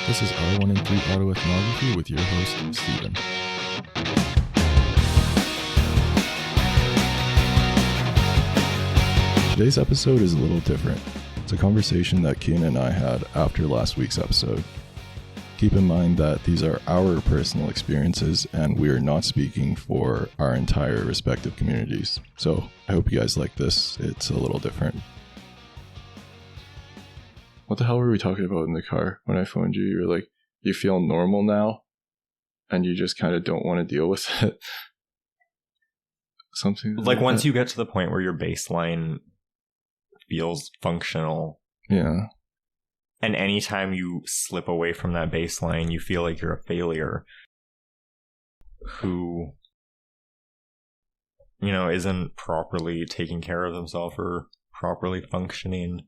This is our 1 in 3 autoethnography with your host, Steven. Today's episode is a little different. It's a conversation that Keane and I had after last week's episode. Keep in mind that these are our personal experiences and we are not speaking for our entire respective communities. So I hope you guys like this. It's a little different. What the hell were we talking about in the car when I phoned you? You were like, you feel normal now and you just kind of don't want to deal with it. Something like once you get to the point where your baseline feels functional. Yeah. And anytime you slip away from that baseline, you feel like you're a failure who, you know, isn't properly taking care of themselves or properly functioning.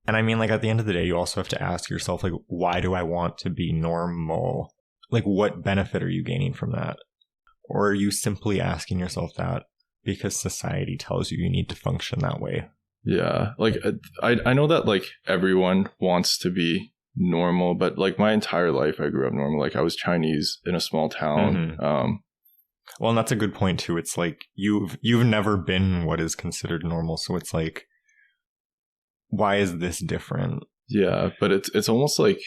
And I mean, like, at the end of the day, you also have to ask yourself, like, why do I want to be normal? Like, what benefit are you gaining from that? Or are you simply asking yourself that because society tells you you need to function that way? Yeah, like, I know that, like, everyone wants to be normal, but, like, my entire life I grew up normal. Like, I was Chinese in a small town. Mm-hmm. Well, and that's a good point, too. It's like, you've never been what is considered normal, so it's like, why is this different? Yeah, but it's almost like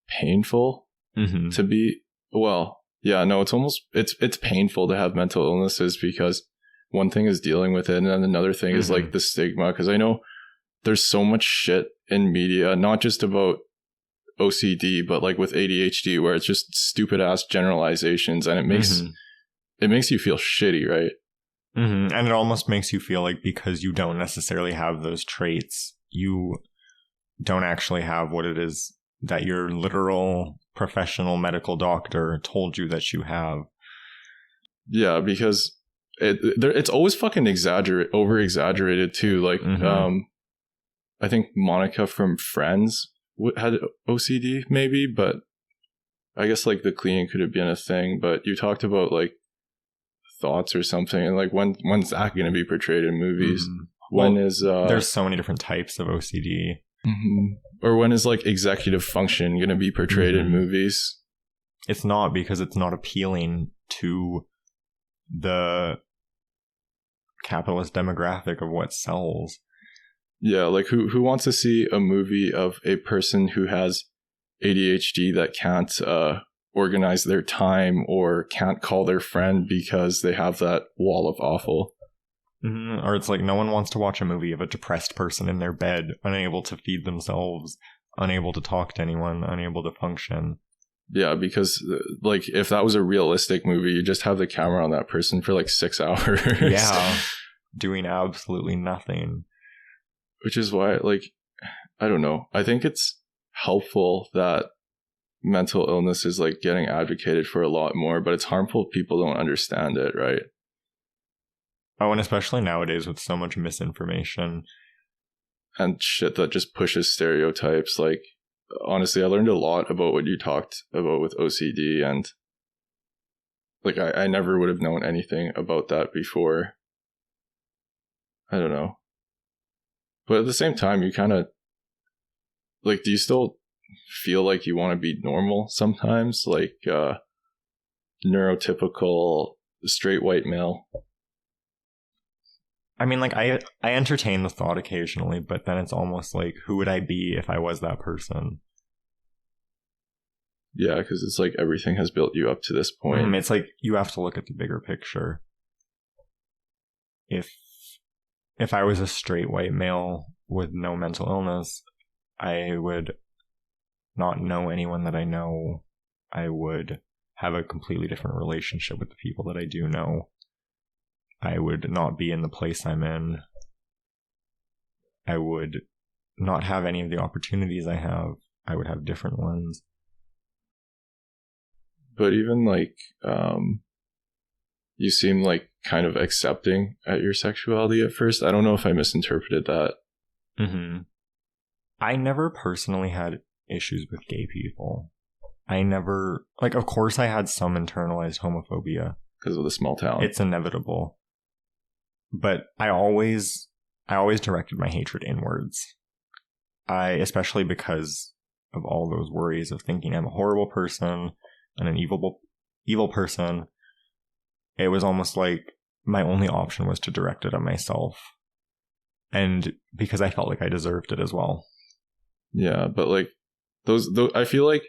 painful to be, well, yeah, no, it's almost, it's painful to have mental illnesses because one thing is dealing with it and then another thing is like the stigma. Because I know there's so much shit in media, not just about OCD, but like with ADHD where it's just stupid ass generalizations and it makes you feel shitty, right? And it almost makes you feel like because you don't necessarily have those traits, you don't actually have what it is that your literal professional medical doctor told you that you have. Yeah, because it's always fucking over exaggerated too. Like, I think Monica from Friends had OCD maybe, but I guess like the cleaning could have been a thing. But you talked about like thoughts or something, and like when's that going to be portrayed in movies? There's so many different types of OCD. Or when is like executive function going to be portrayed in movies? It's not, because it's not appealing to the capitalist demographic of what sells. Yeah, like who wants to see a movie of a person who has ADHD that can't organize their time or can't call their friend because they have that wall of awful? Or it's like no one wants to watch a movie of a depressed person in their bed, unable to feed themselves, unable to talk to anyone, unable to function. Yeah, because like if that was a realistic movie, you just have the camera on that person for like 6 hours. Yeah, doing absolutely nothing. Which is why, like, I don't know. I think it's helpful that mental illness is like getting advocated for a lot more, but it's harmful if people don't understand it, right? Oh, and especially nowadays with so much misinformation. And shit that just pushes stereotypes. Like, honestly, I learned a lot about what you talked about with OCD, and like I never would have known anything about that before. I don't know. But at the same time, you kind of like, do you still feel like you want to be normal sometimes? Like neurotypical straight white male? I mean, like, I entertain the thought occasionally, but then it's almost like, who would I be if I was that person? Yeah, because it's like everything has built you up to this point. It's like you have to look at the bigger picture. If I was a straight white male with no mental illness, I would not know anyone that I know. I would have a completely different relationship with the people that I do know. I would not be in the place I'm in. I would not have any of the opportunities I have. I would have different ones. But even like, you seem like kind of accepting at your sexuality at first. I don't know if I misinterpreted that. I never personally had issues with gay people. I never, like, of course I had some internalized homophobia. Because of the small town. It's inevitable. But I always directed my hatred inwards. Especially because of all those worries of thinking I'm a horrible person and an evil person, it was almost like my only option was to direct it at myself. And because I felt like I deserved it as well. Yeah, but like those I feel like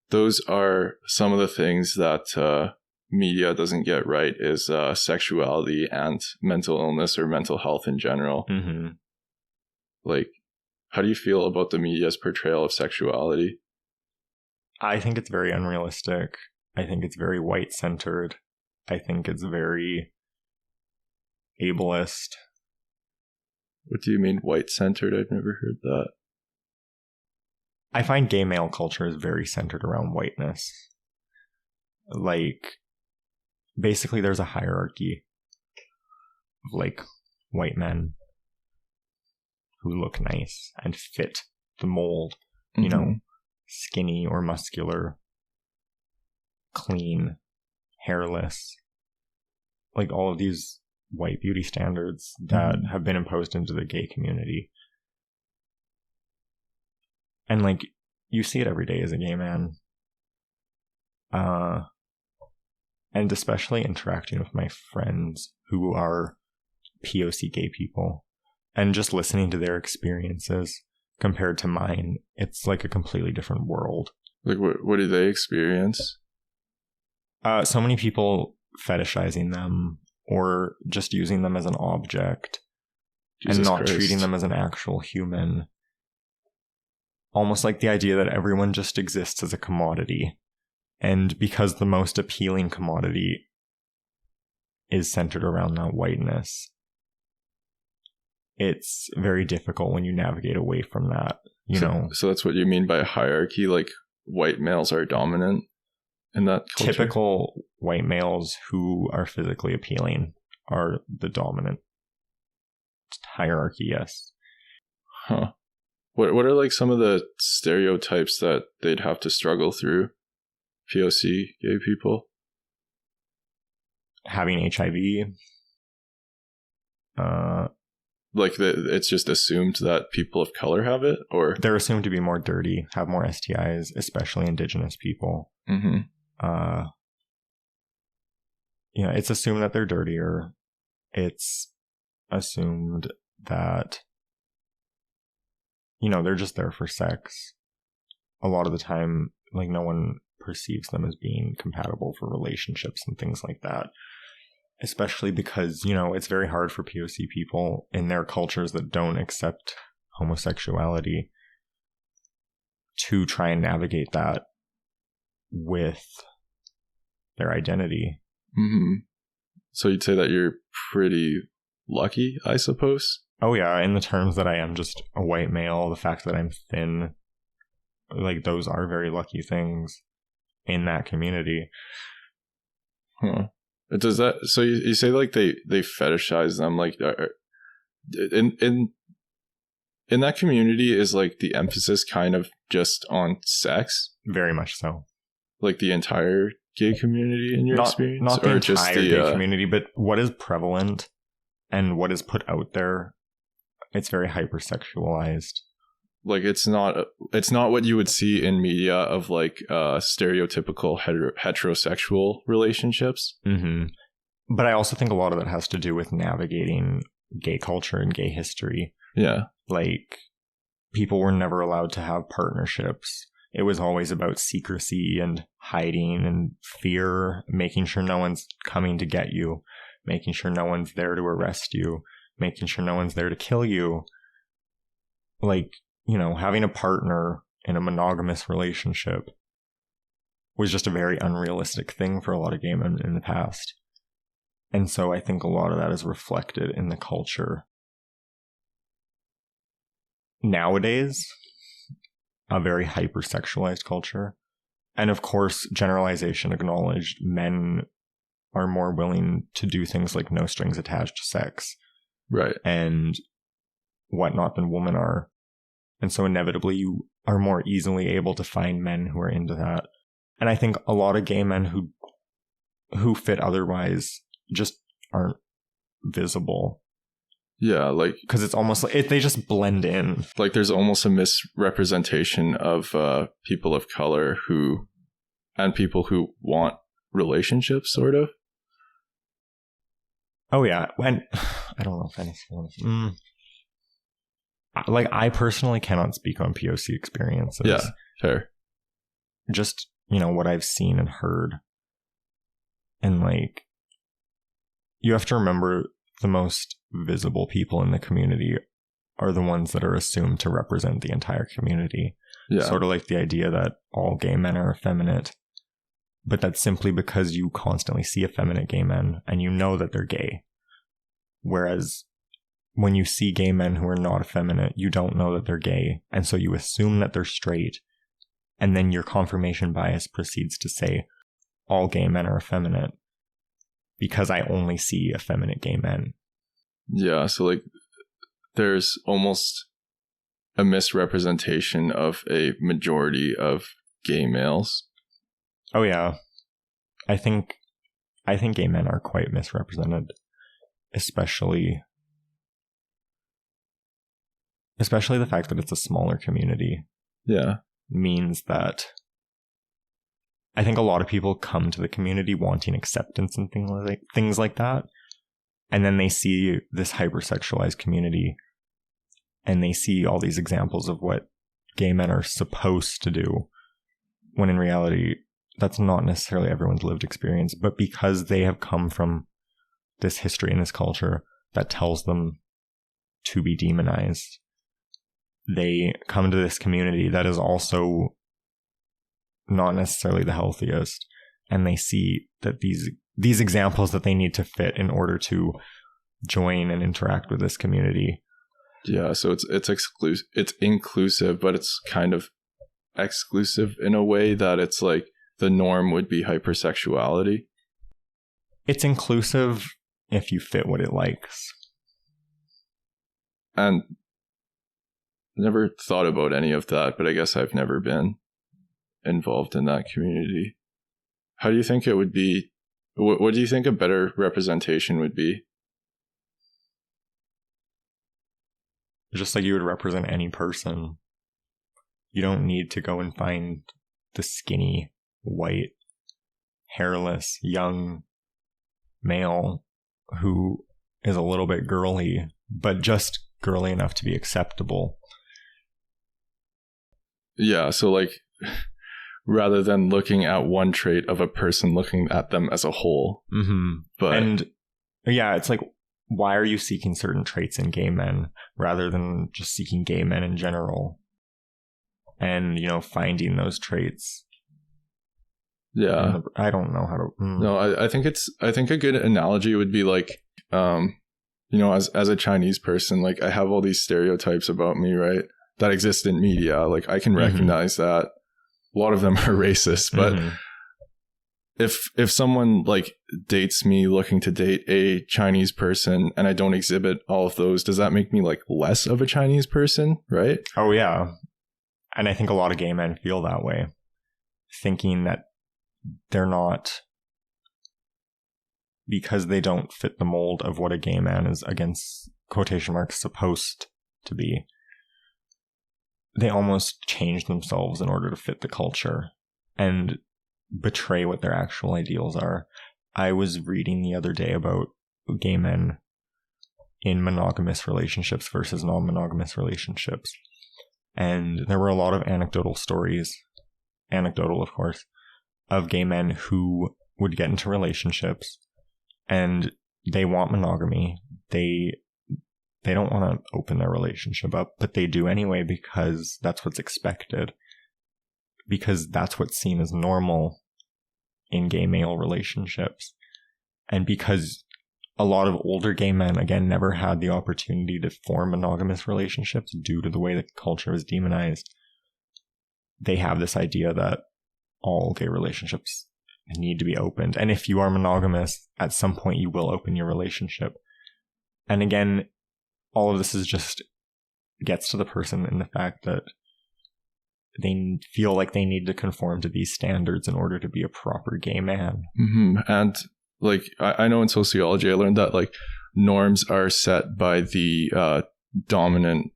those are some of the things that media doesn't get right, is sexuality and mental illness or mental health in general. Mm-hmm. Like, how do you feel about the media's portrayal of sexuality? I think it's very unrealistic. I think it's very white-centered. I think it's very ableist. What do you mean white-centered? I've never heard that. I find gay male culture is very centered around whiteness. Like, basically there's a hierarchy of like white men who look nice and fit the mold, you know, skinny or muscular, clean, hairless, like all of these white beauty standards that have been imposed into the gay community. And like, you see it every day as a gay man. And especially interacting with my friends who are POC gay people and just listening to their experiences compared to mine, it's like a completely different world. Like, what do they experience? So many people fetishizing them or just using them as an object. Jesus and not Christ. Treating them as an actual human. Almost like the idea that everyone just exists as a commodity. And because the most appealing commodity is centered around that whiteness, it's very difficult when you navigate away from that, you know. So that's what you mean by hierarchy? Like, white males are dominant in that culture? Typical white males who are physically appealing are the dominant hierarchy, yes. Huh. What are like some of the stereotypes that they'd have to struggle through? POC gay people? Having HIV. It's just assumed that people of color have it, or they're assumed to be more dirty, have more STIs, especially Indigenous people. Mm-hmm. Yeah, it's assumed that they're dirtier. It's assumed that, you know, they're just there for sex. A lot of the time, like, no one perceives them as being compatible for relationships and things like that. Especially because, you know, it's very hard for POC people in their cultures that don't accept homosexuality to try and navigate that with their identity. Mm-hmm. So you'd say that you're pretty lucky, I suppose? Oh yeah, in the terms that I am just a white male, the fact that I'm thin, like, those are very lucky things in that community. Huh. Does that, so you say like they fetishize them, like in that community, is like the emphasis kind of just on sex? Very much so. Like the entire gay community in your experience? Not the entire gay community, but what is prevalent and what is put out there, it's very hypersexualized. Like, it's not what you would see in media of like stereotypical heterosexual relationships. Mm-hmm. But I also think a lot of that has to do with navigating gay culture and gay history. Yeah. Like, people were never allowed to have partnerships. It was always about secrecy and hiding and fear, making sure no one's coming to get you, making sure no one's there to arrest you, making sure no one's there to kill you. Like, you know, having a partner in a monogamous relationship was just a very unrealistic thing for a lot of gay men in the past. And so I think a lot of that is reflected in the culture. Nowadays, a very hypersexualized culture. And of course, generalization acknowledged, men are more willing to do things like no strings attached sex. Right. And whatnot than women are. And so inevitably you are more easily able to find men who are into that. And I think a lot of gay men who fit otherwise just aren't visible Yeah, like because it's almost like they just blend in. Like there's almost a misrepresentation of people of color and people who want relationships, sort of. Oh yeah, and I don't know if anything. Like I personally cannot speak on POC experiences. Yeah, fair. Just, what I've seen and heard. And like, you have to remember the most visible people in the community are the ones that are assumed to represent the entire community. Yeah. Sort of like the idea that all gay men are effeminate. But that's simply because you constantly see effeminate gay men and you know that they're gay. Whereas when you see gay men who are not effeminate, you don't know that they're gay. And so you assume that they're straight. And then your confirmation bias proceeds to say, all gay men are effeminate because I only see effeminate gay men. Yeah, so like there's almost a misrepresentation of a majority of gay males. Oh yeah. I think gay men are quite misrepresented, especially the fact that it's a smaller community. Yeah. Means that I think a lot of people come to the community wanting acceptance and things like that. And then they see this hypersexualized community and they see all these examples of what gay men are supposed to do, when in reality, that's not necessarily everyone's lived experience. But because they have come from this history and this culture that tells them to be demonized, they come to this community that is also not necessarily the healthiest, and they see that these examples that they need to fit in order to join and interact with this community. Yeah, so it's exclusive, it's inclusive, but it's kind of exclusive in a way that it's like the norm would be hypersexuality. It's inclusive if you fit what it likes. And never thought about any of that, but I guess I've never been involved in that community. How do you think it would be? What do you think a better representation would be? Just like you would represent any person. You don't need to go and find the skinny, white, hairless, young male who is a little bit girly, but just girly enough to be acceptable. Yeah, so like rather than looking at one trait of a person, looking at them as a whole. Mm-hmm. And yeah, it's like, why are you seeking certain traits in gay men rather than just seeking gay men in general? And, finding those traits. Yeah. I don't know how to. No, I think a good analogy would be like, as a Chinese person, like I have all these stereotypes about me, right? That exist in media. Like I can recognize that a lot of them are racist, but if someone like dates me looking to date a Chinese person and I don't exhibit all of those, does that make me like less of a Chinese person? Right? Oh yeah. And I think a lot of gay men feel that way, thinking that they're not, because they don't fit the mold of what a gay man is, against quotation marks, supposed to be. They almost change themselves in order to fit the culture and betray what their actual ideals are. I was reading the other day about gay men in monogamous relationships versus non-monogamous relationships. And there were a lot of anecdotal stories, anecdotal of course, of gay men who would get into relationships and they want monogamy. They don't want to open their relationship up, but they do anyway because that's what's expected. Because that's what's seen as normal in gay male relationships. And because a lot of older gay men, again, never had the opportunity to form monogamous relationships due to the way the culture is demonized, they have this idea that all gay relationships need to be opened. And if you are monogamous, at some point you will open your relationship. And again, all of this is just gets to the person in the fact that they feel like they need to conform to these standards in order to be a proper gay man. Mm-hmm. And like, I know in sociology, I learned that like norms are set by the dominant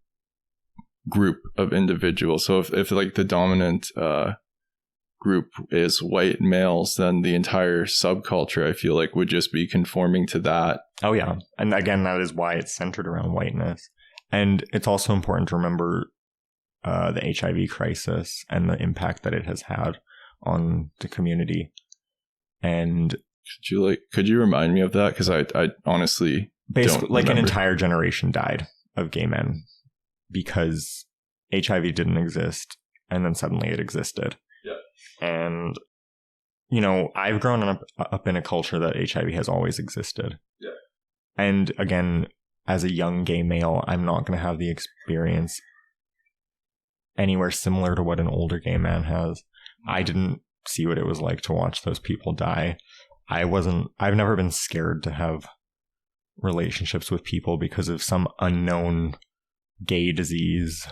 group of individuals. So if like the dominant group is white males, then the entire subculture, I feel like, would just be conforming to that. Oh, yeah. And again, that is why it's centered around whiteness. And it's also important to remember the HIV crisis and the impact that it has had on the community. And could you remind me of that? Because I honestly basically don't like remember. An entire generation died of gay men because HIV didn't exist, and then suddenly it existed. Yeah. And I've grown up in a culture that HIV has always existed. Yeah. And again, as a young gay male, I'm not going to have the experience anywhere similar to what an older gay man has. I didn't see what it was like to watch those people die. I've never been scared to have relationships with people because of some unknown gay disease.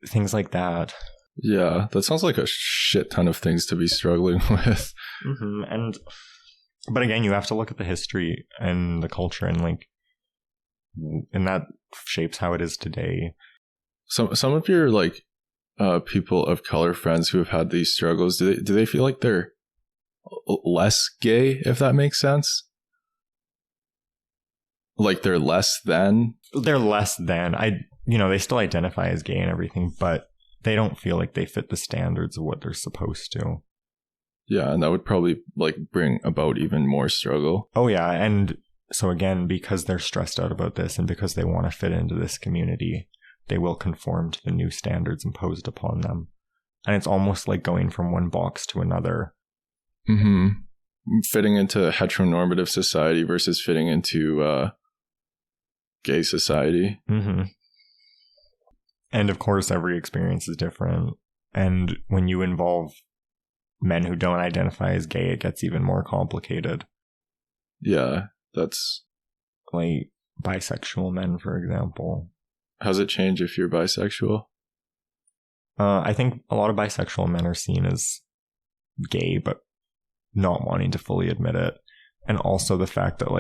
Things like that. Yeah, that sounds like a shit ton of things to be struggling with. Mm-hmm. But again, you have to look at the history and the culture, and that shapes how it is today. Some of your people of color friends who have had these struggles, do they feel like they're less gay, if that makes sense? Like they're less than? They're less than. They still identify as gay and everything, but they don't feel like they fit the standards of what they're supposed to. Yeah, and that would probably bring about even more struggle. Oh yeah, and so again, because they're stressed out about this and because they want to fit into this community, they will conform to the new standards imposed upon them. And it's almost like going from one box to another. Mm-hmm. Fitting into heteronormative society versus fitting into gay society. Mm-hmm. And of course, every experience is different. And when you involve men who don't identify as gay, it gets even more complicated. Yeah, that's... like bisexual men, for example. How's it change if you're bisexual? I think a lot of bisexual men are seen as gay, but not wanting to fully admit it. And also the fact that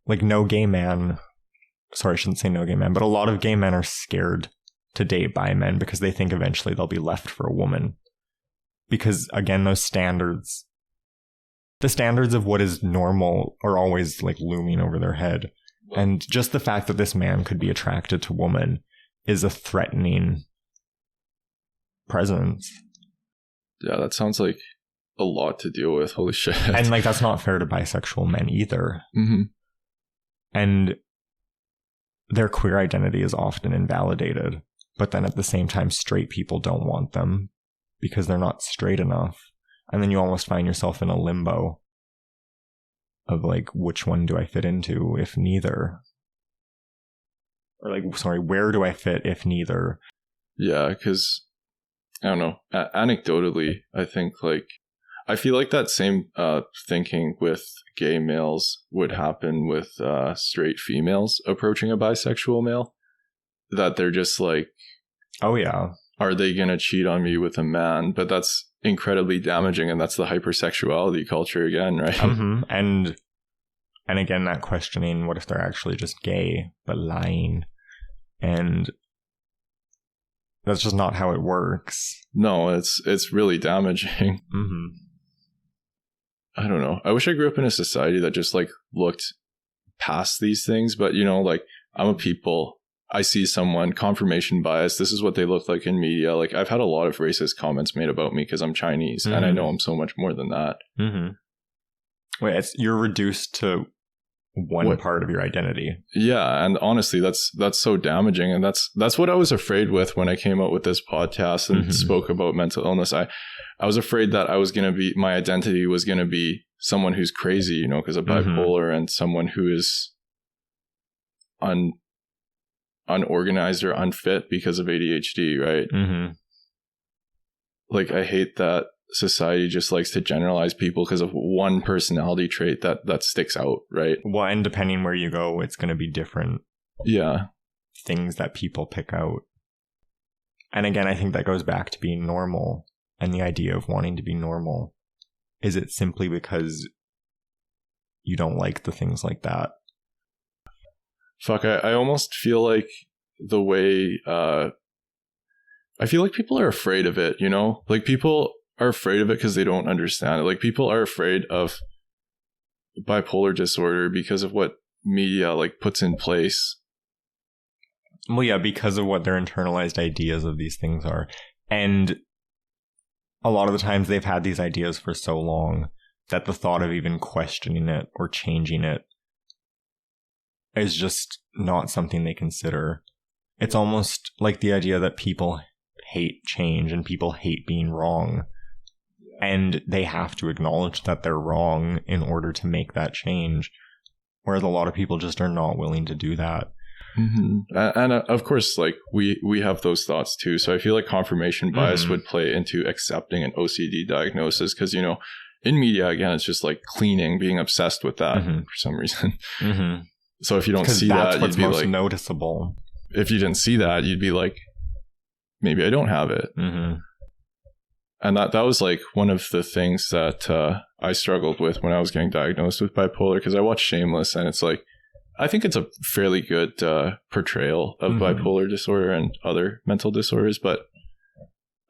no gay man... Sorry, I shouldn't say no gay man, but a lot of gay men are scared to date bi men because they think eventually they'll be left for a woman. Because, again, those standards... The standards of what is normal are always looming over their head. And just the fact that this man could be attracted to woman is a threatening presence. Yeah, that sounds like a lot to deal with. Holy shit. And that's not fair to bisexual men either. Mm-hmm. And their queer identity is often invalidated. But then at the same time, straight people don't want them because they're not straight enough. And then you almost find yourself in a limbo of which one do I fit into if neither? Or where do I fit if neither? Yeah, because I don't know. Anecdotally, I think I feel like that same thinking with gay males would happen with straight females approaching a bisexual male. That they're just oh yeah, are they gonna cheat on me with a man? But that's incredibly damaging, and that's the hypersexuality culture again, right? Mm-hmm. And again, that questioning, what if they're actually just gay but lying? And that's just not how it works. No, it's really damaging. Mm-hmm. I don't know. I wish I grew up in a society that just looked past these things, but I'm a people. I see someone, confirmation bias, this is what they look like in media. I've had a lot of racist comments made about me because I'm Chinese, and I know I'm so much more than that. Mm-hmm. Wait, you're reduced to one part of your identity. Yeah, and honestly, that's so damaging, and that's what I was afraid with when I came out with this podcast and spoke about mental illness. I was afraid that my identity was gonna be someone who's crazy, because of bipolar, and someone who is unorganized or unfit because of ADHD, right? Mm-hmm. I hate that society just likes to generalize people because of one personality trait that sticks out, right? Well, and depending where you go, it's going to be different. Yeah. Things that people pick out. And again, I think that goes back to being normal and the idea of wanting to be normal. Is it simply because you don't like the things like that. Fuck, I almost feel like the way I feel like people are afraid of it, you know? Like, people are afraid of it because they don't understand it. Like, people are afraid of bipolar disorder because of what media like puts in place. Well, yeah, because of what their internalized ideas of these things are. And a lot of the times they've had these ideas for so long that the thought of even questioning it or changing it is just not something they consider. It's almost like the idea that people hate change and people hate being wrong. And they have to acknowledge that they're wrong in order to make that change. Whereas a lot of people just are not willing to do that. Mm-hmm. And of course, like, we have those thoughts too. So I feel like confirmation bias would play into accepting an OCD diagnosis, because, you know, in media, again, it's just like cleaning, being obsessed with that for some reason. So if you don't see that, you'd be most like noticeable. If you didn't see that, you'd be like, maybe I don't have it. And that was like one of the things that I struggled with when I was getting diagnosed with bipolar, because I watched Shameless, and it's like, I think it's a fairly good portrayal of bipolar disorder and other mental disorders, but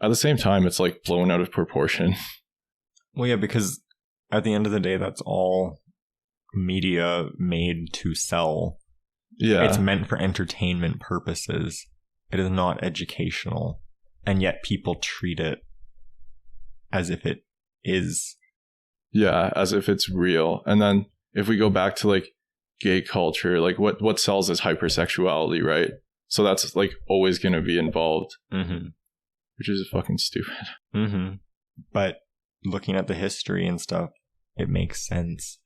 at the same time, it's like blown out of proportion. Well, yeah, because at the end of the day, that's all media made to sell. Yeah. It's meant for entertainment purposes. It is not educational. And yet people treat it as if it is. Yeah, as if it's real. And then if we go back to like gay culture, like what sells is hypersexuality, right? So that's like always going to be involved, which is fucking stupid. But looking at the history and stuff, it makes sense.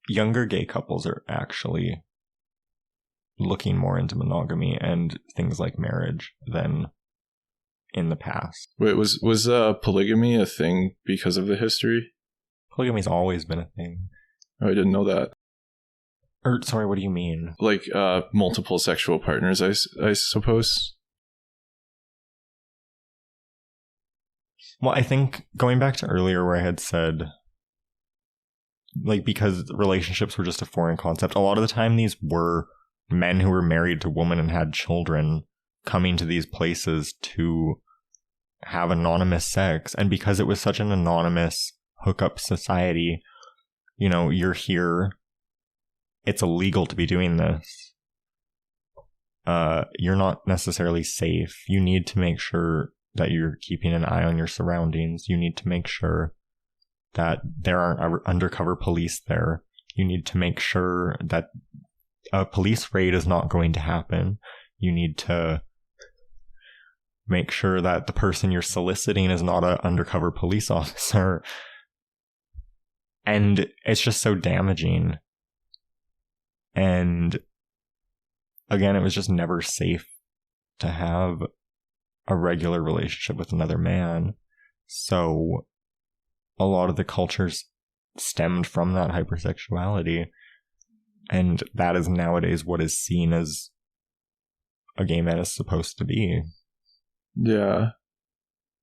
Younger gay couples are actually looking more into monogamy and things like marriage than in the past. Wait, was polygamy a thing because of the history? Polygamy's always been a thing. Oh, I didn't know that. Or, sorry, what do you mean? Like multiple sexual partners, I suppose. Well, I think going back to earlier where I had said, like, because relationships were just a foreign concept, a lot of the time these were men who were married to women and had children coming to these places to have anonymous sex. And because it was such an anonymous hookup society, you know, you're here, it's illegal to be doing this. You're not necessarily safe. You need to make sure that you're keeping an eye on your surroundings. You need to make sure that there aren't undercover police there. You need to make sure that a police raid is not going to happen. You need to make sure that the person you're soliciting is not an undercover police officer. And it's just so damaging. And again, it was just never safe to have a regular relationship with another man. So a lot of the cultures stemmed from that hypersexuality. And that is nowadays what is seen as a gay man is supposed to be. Yeah.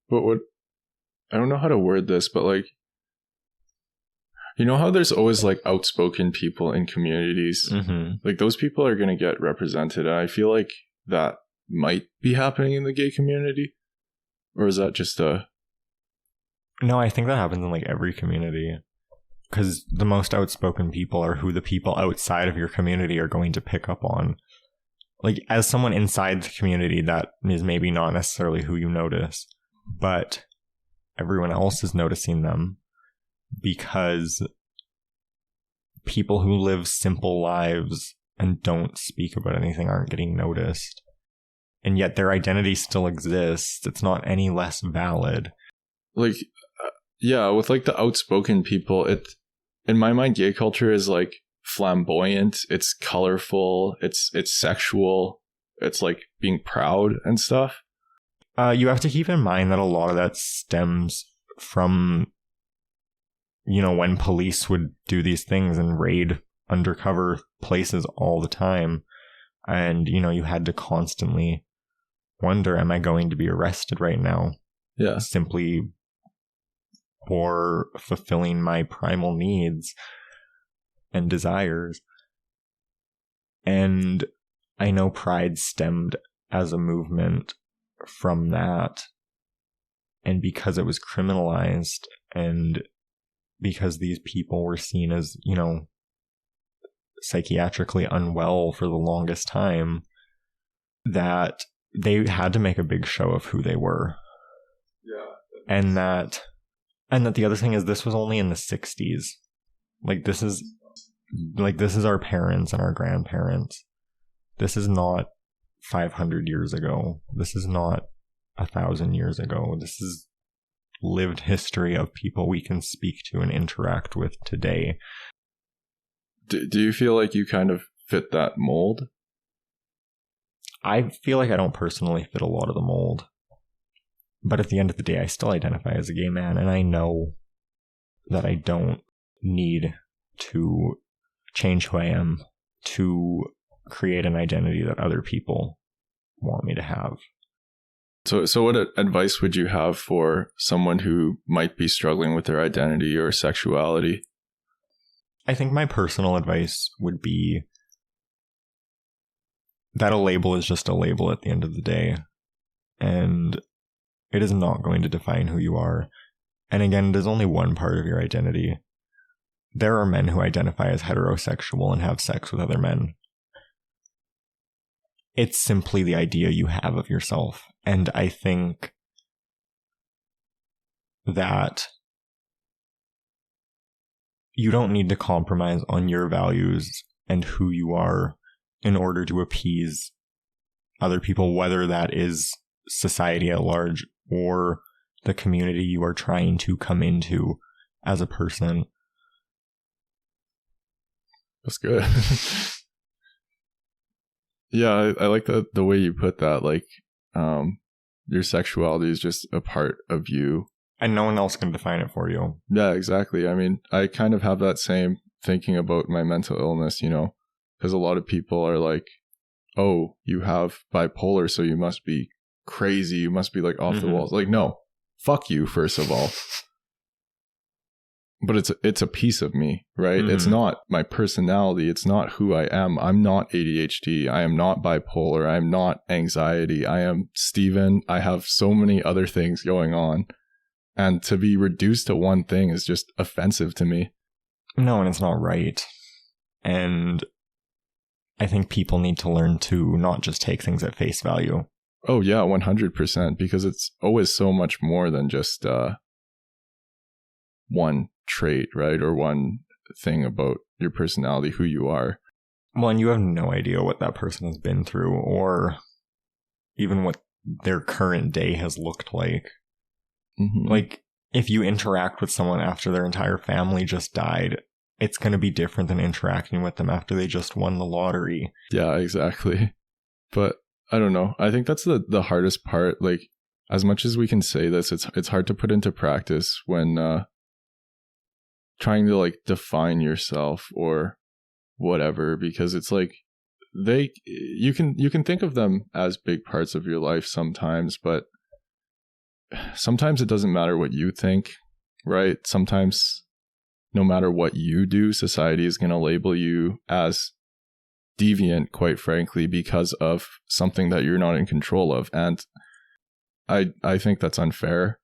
But I don't know how to word this, but like, you know how there's always like outspoken people in communities? Like, those people are going to get represented. And I feel like that might be happening in the gay community. Or is that just a... No, I think that happens in like every community. Because the most outspoken people are who the people outside of your community are going to pick up on. Like, as someone inside the community, that is maybe not necessarily who you notice, but everyone else is noticing them. Because people who live simple lives and don't speak about anything aren't getting noticed. And yet their identity still exists. It's not any less valid. Like, yeah, with like the outspoken people, in my mind, gay culture is like flamboyant. It's colorful. It's sexual. It's like being proud and stuff. You have to keep in mind that a lot of that stems from, you know, when police would do these things and raid undercover places all the time. And, you know, you had to constantly wonder, am I going to be arrested right now? Yeah. Simply or fulfilling my primal needs and desires. And I know pride stemmed as a movement from that. And because it was criminalized and because these people were seen as, you know, psychiatrically unwell for the longest time, that they had to make a big show of who they were. Yeah. And that the other thing is, this was only in the 60s. This is our parents and our grandparents. This is not 500 years ago. This is not 1,000 years ago. This is lived history of people we can speak to and interact with today. Do you feel like you kind of fit that mold? I feel like I don't personally fit a lot of the mold. But at the end of the day, I still identify as a gay man, and I know that I don't need to change who I am to create an identity that other people want me to have. So what advice would you have for someone who might be struggling with their identity or sexuality? I think my personal advice would be that a label is just a label at the end of the day. And it is not going to define who you are. And again, it is only one part of your identity. There are men who identify as heterosexual and have sex with other men. It's simply the idea you have of yourself. And I think that you don't need to compromise on your values and who you are in order to appease other people, whether that is society at large or the community you are trying to come into as a person. That's good. Yeah, I like the way you put that. Like, your sexuality is just a part of you. And no one else can define it for you. Yeah, exactly. I mean, I kind of have that same thinking about my mental illness, you know, because a lot of people are like, oh, you have bipolar, so you must be crazy. You must be like off the walls. Like, no, fuck you, first of all. But it's a piece of me, right? Mm-hmm. It's not my personality. It's not who I am. I'm not ADHD. I am not bipolar. I'm not anxiety. I am Steven. I have so many other things going on. And to be reduced to one thing is just offensive to me. No, and it's not right. And I think people need to learn to not just take things at face value. Oh, yeah, 100%. Because it's always so much more than just one trait, right? Or one thing about your personality, who you are. Well, and you have no idea what that person has been through or even what their current day has looked like. Mm-hmm. Like, if you interact with someone after their entire family just died, it's going to be different than interacting with them after they just won the lottery. Yeah, exactly. But I don't know. I think that's the hardest part. Like, as much as we can say this, it's hard to put into practice when trying to like define yourself or whatever, because it's like you can think of them as big parts of your life sometimes, but sometimes it doesn't matter what you think, right? Sometimes no matter what you do, society is going to label you as deviant, quite frankly, because of something that you're not in control of. And I think that's unfair.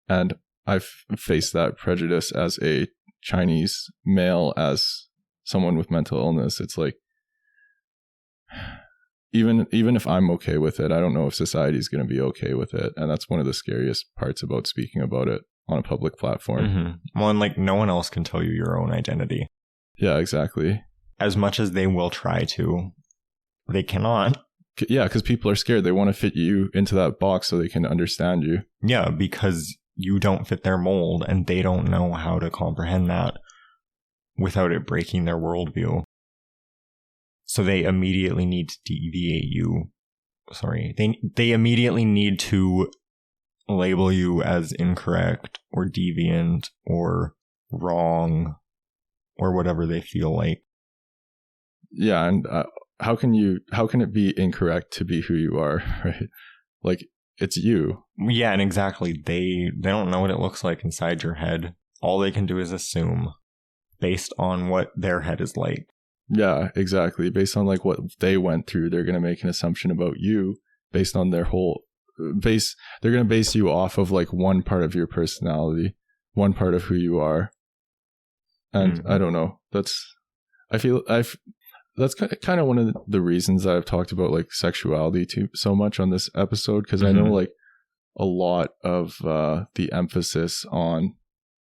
And I've faced that prejudice as a Chinese male, as someone with mental illness. It's like, even if I'm okay with it, I don't know if society is going to be okay with it. And that's one of the scariest parts about speaking about it on a public platform. Mm-hmm. Well, and like, no one else can tell you your own identity. Yeah, exactly. As much as they will try to, they cannot. Yeah, because people are scared. They want to fit you into that box so they can understand you. Yeah, because you don't fit their mold and they don't know how to comprehend that without it breaking their worldview. So they immediately need to deviate you. Sorry. They immediately need to label you as incorrect or deviant or wrong or whatever they feel like. Yeah, and how can it be incorrect to be who you are, right? Like, it's you. Yeah, and exactly. They don't know what it looks like inside your head. All they can do is assume based on what their head is like. Yeah, exactly. Based on like what they went through, they're going to make an assumption about you based on their whole base. They're going to base you off of like one part of your personality, one part of who you are. And I don't know. That's kind of one of the reasons that I've talked about like sexuality so much on this episode, because I know like a lot of the emphasis on,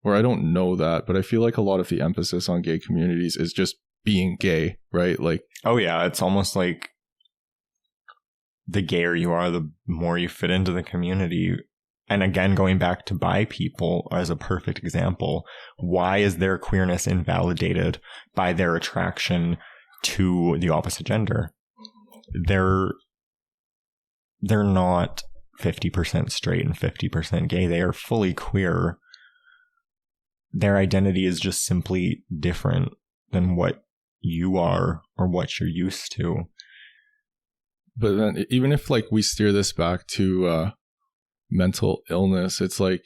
or I don't know that, but I feel like a lot of the emphasis on gay communities is just being gay, right? Like, oh yeah, it's almost like the gayer you are, the more you fit into the community. And again, going back to bi people as a perfect example, why is their queerness invalidated by their attraction to the opposite gender? They're not 50% straight and 50% gay. They are fully queer. Their identity is just simply different than what you are or what you're used to. But then even if like we steer this back to mental illness, it's like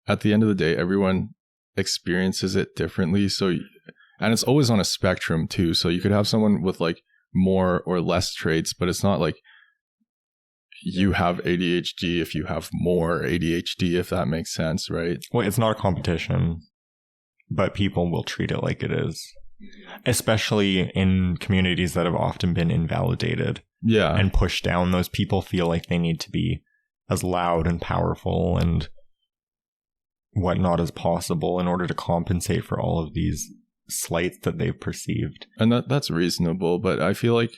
at the end of the day, everyone experiences it differently. So, and it's always on a spectrum too. So you could have someone with like more or less traits, but it's not like you have ADHD if you have more ADHD, if that makes sense, right? Well, it's not a competition, but people will treat it like it is, especially in communities that have often been invalidated and pushed down. Those people feel like they need to be as loud and powerful and whatnot as possible in order to compensate for all of these slights that they've perceived. And that's reasonable, but I feel like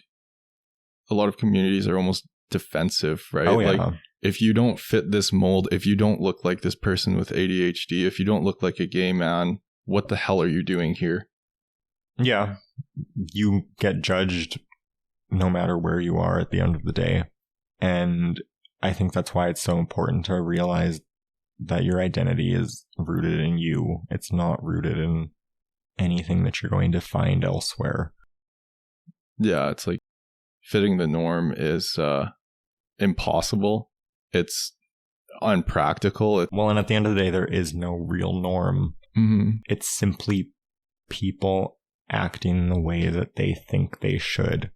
a lot of communities are almost defensive, right? Oh, yeah. Like, if you don't fit this mold, if you don't look like this person with ADHD, if you don't look like a gay man, what the hell are you doing here? Yeah. You get judged no matter where you are at the end of the day. And I think that's why it's so important to realize that your identity is rooted in you. It's not rooted in anything that you're going to find elsewhere. Yeah, it's like fitting the norm is impossible. It's unpractical. Well, and at the end of the day, there is no real norm. It's simply people acting the way that they think they should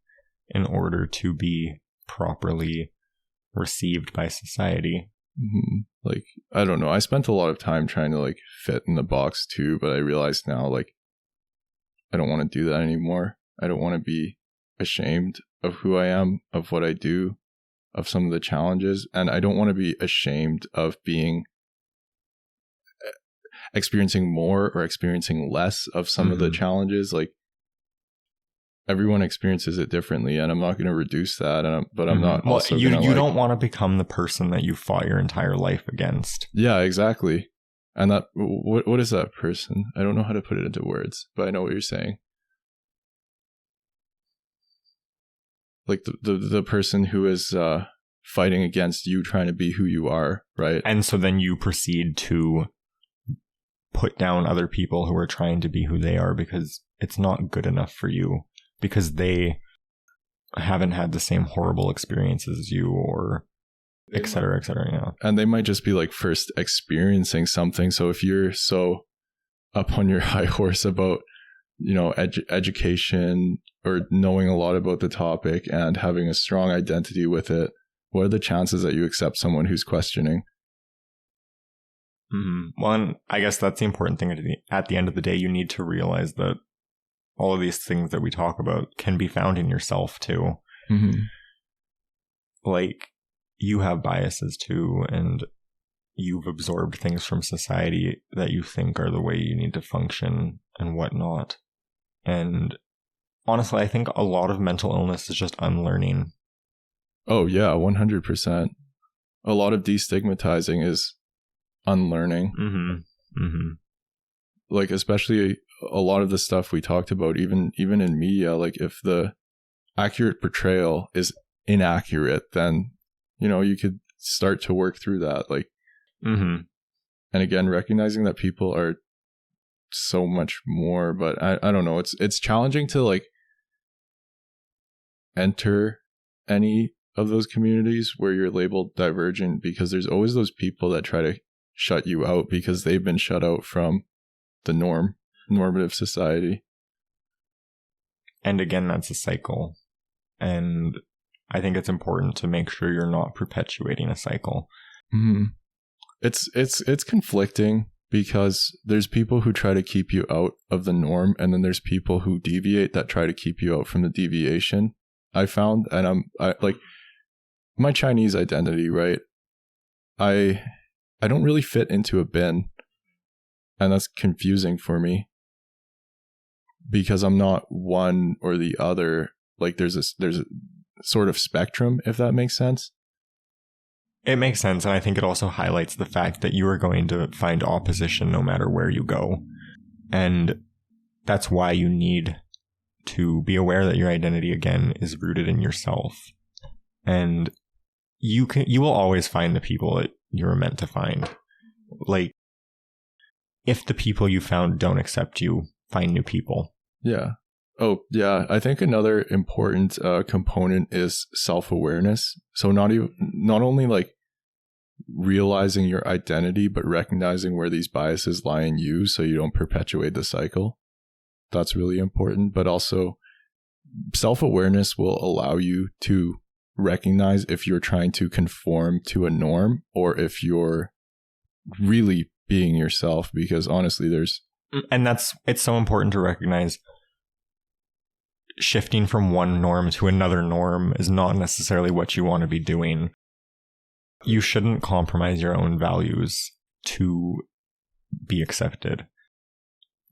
in order to be properly received by society. Like, I don't know. I spent a lot of time trying to like fit in the box too, but I realized now like I don't want to do that anymore. I don't want to be ashamed of who I am, of what I do, of some of the challenges, and I don't want to be ashamed of experiencing more or experiencing less of some of the challenges. Like, everyone experiences it differently, and I'm not going to reduce that. But I'm not. Well, you don't want to become the person that you fought your entire life against. Yeah, exactly. And that what is that person? I don't know how to put it into words, but I know what you're saying. Like the person who is fighting against you trying to be who you are, right? And so then you proceed to put down other people who are trying to be who they are because it's not good enough for you, because they haven't had the same horrible experiences as you, or et cetera, you know. And they might just be like first experiencing something. So if you're so up on your high horse about, you know, education or knowing a lot about the topic and having a strong identity with it, what are the chances that you accept someone who's questioning? Well, and I guess that's the important thing. At the end of the day, you need to realize that all of these things that we talk about can be found in yourself too. Like, you have biases too, and you've absorbed things from society that you think are the way you need to function and whatnot. And honestly, I think a lot of mental illness is just unlearning. Oh yeah, 100%. A lot of destigmatizing is unlearning. Like, especially a lot of the stuff we talked about, even in media, like if the accurate portrayal is inaccurate, then, you know, you could start to work through that. Like, and again, recognizing that people are so much more, but I don't know. It's challenging to like enter any of those communities where you're labeled divergent, because there's always those people that try to shut you out because they've been shut out from the normative society. And again, that's a cycle. And I think it's important to make sure you're not perpetuating a cycle. Mm-hmm. It's conflicting, because there's people who try to keep you out of the norm, and then there's people who deviate that try to keep you out from the deviation. I found, and I like my Chinese identity, right? I don't really fit into a bin, and that's confusing for me, because I'm not one or the other. Like there's a sort of spectrum, if that makes sense. It makes sense, and I think it also highlights the fact that you are going to find opposition no matter where you go. And that's why you need to be aware that your identity, again, is rooted in yourself. And you will always find the people that you're meant to find. Like, if the people you found don't accept you, find new people. Yeah. Oh, yeah. I think another important component is self-awareness. So not only like realizing your identity, but recognizing where these biases lie in you so you don't perpetuate the cycle. That's really important. But also, self-awareness will allow you to recognize if you're trying to conform to a norm or if you're really being yourself, because honestly, it's so important to recognize shifting from one norm to another norm is not necessarily what you want to be doing. You shouldn't compromise your own values to be accepted,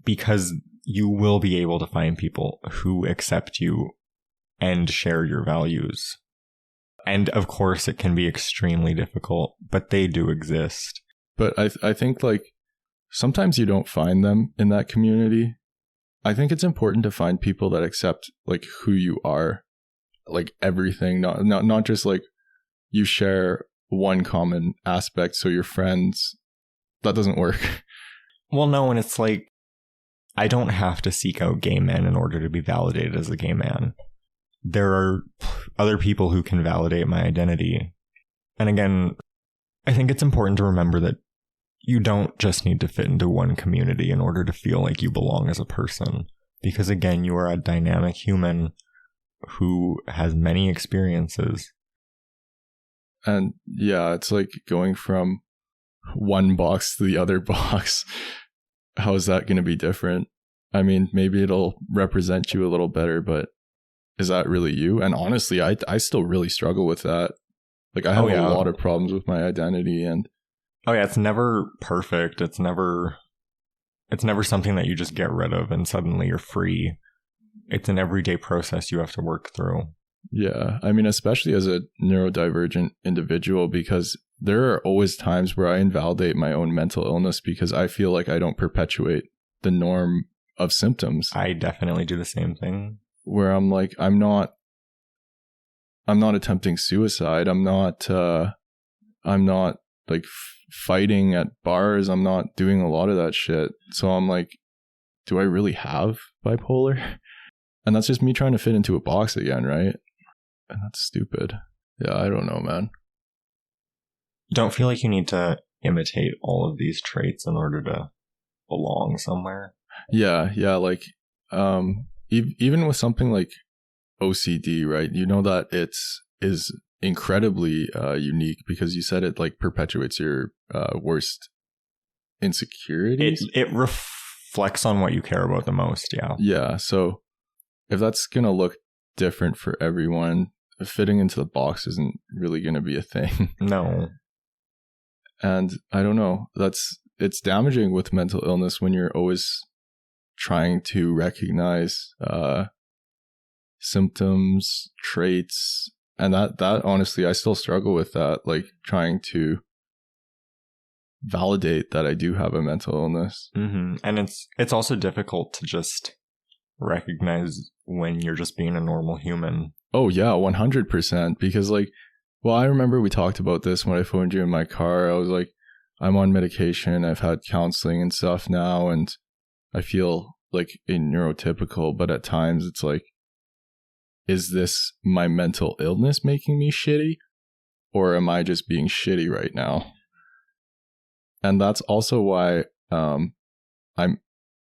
because you will be able to find people who accept you and share your values. And of course, it can be extremely difficult, but they do exist. But I think like sometimes you don't find them in that community. I think it's important to find people that accept like who you are, like everything, not just like you share one common aspect, so you're friends. That doesn't work. Well, no, and it's like, I don't have to seek out gay men in order to be validated as a gay man. There are other people who can validate my identity. And again, I think it's important to remember that you don't just need to fit into one community in order to feel like you belong as a person. Because again, you are a dynamic human who has many experiences. And yeah, it's like going from one box to the other box. How is that going to be different? I mean, maybe it'll represent you a little better, but is that really you? And honestly, I still really struggle with that. Like I have a lot of problems with my identity, and it's never perfect. It's never something that you just get rid of and suddenly you're free. It's an everyday process you have to work through. Yeah, I mean, especially as a neurodivergent individual, because there are always times where I invalidate my own mental illness because I feel like I don't perpetuate the norm of symptoms. I definitely do the same thing. Where I'm like, I'm not attempting suicide. I'm not like fighting at bars. I'm not doing a lot of that shit. So I'm like, do I really have bipolar? And that's just me trying to fit into a box again, right? And that's stupid. Yeah, I don't know, man. Don't feel like you need to imitate all of these traits in order to belong somewhere. Yeah, like even with something like OCD, right? You know that is incredibly unique because you said it like perpetuates your worst insecurities. It reflects on what you care about the most, yeah. Yeah, so if that's going to look different for everyone, fitting into the box isn't really going to be a thing. No. And I don't know, it's damaging with mental illness when you're always trying to recognize symptoms, traits, and that honestly, I still struggle with that, like trying to validate that I do have a mental illness. Mm-hmm. And it's also difficult to just recognize when you're just being a normal human. Oh yeah, 100%. Because like, well, I remember we talked about this when I phoned you in my car. I was like, I'm on medication. I've had counseling and stuff now, and I feel like a neurotypical, but at times it's like is this my mental illness making me shitty? Or am I just being shitty right now? And that's also why I'm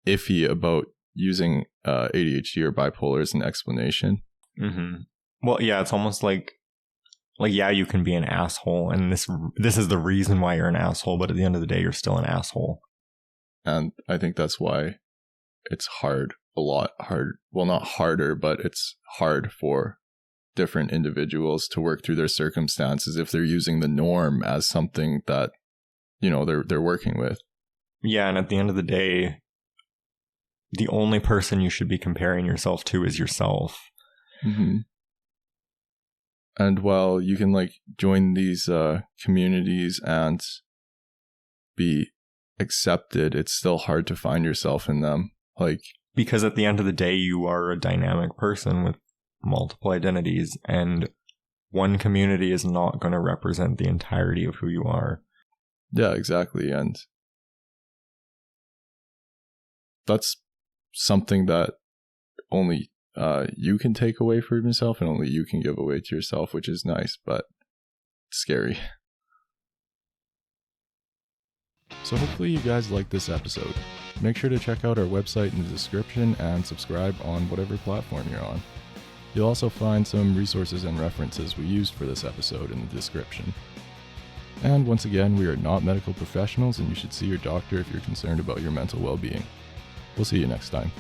iffy about using ADHD or bipolar as an explanation. Mm-hmm. Well, yeah, it's almost like yeah, you can be an asshole, and this is the reason why you're an asshole, but at the end of the day, you're still an asshole. And I think that's why it's hard, a lot hard. Well, not harder, but it's hard for different individuals to work through their circumstances if they're using the norm as something that, you know, they're working with. Yeah, and at the end of the day, the only person you should be comparing yourself to is yourself. Mm-hmm. And while you can like join these communities and be accepted, it's still hard to find yourself in them. Like, because at the end of the day, you are a dynamic person with multiple identities, and one community is not going to represent the entirety of who you are. Yeah, exactly. And that's something that only you can take away from yourself, and only you can give away to yourself, which is nice, but scary. So hopefully you guys liked this episode. Make sure to check out our website in the description and subscribe on whatever platform you're on. You'll also find some resources and references we used for this episode in the description. And once again, we are not medical professionals, and you should see your doctor if you're concerned about your mental well-being. We'll see you next time.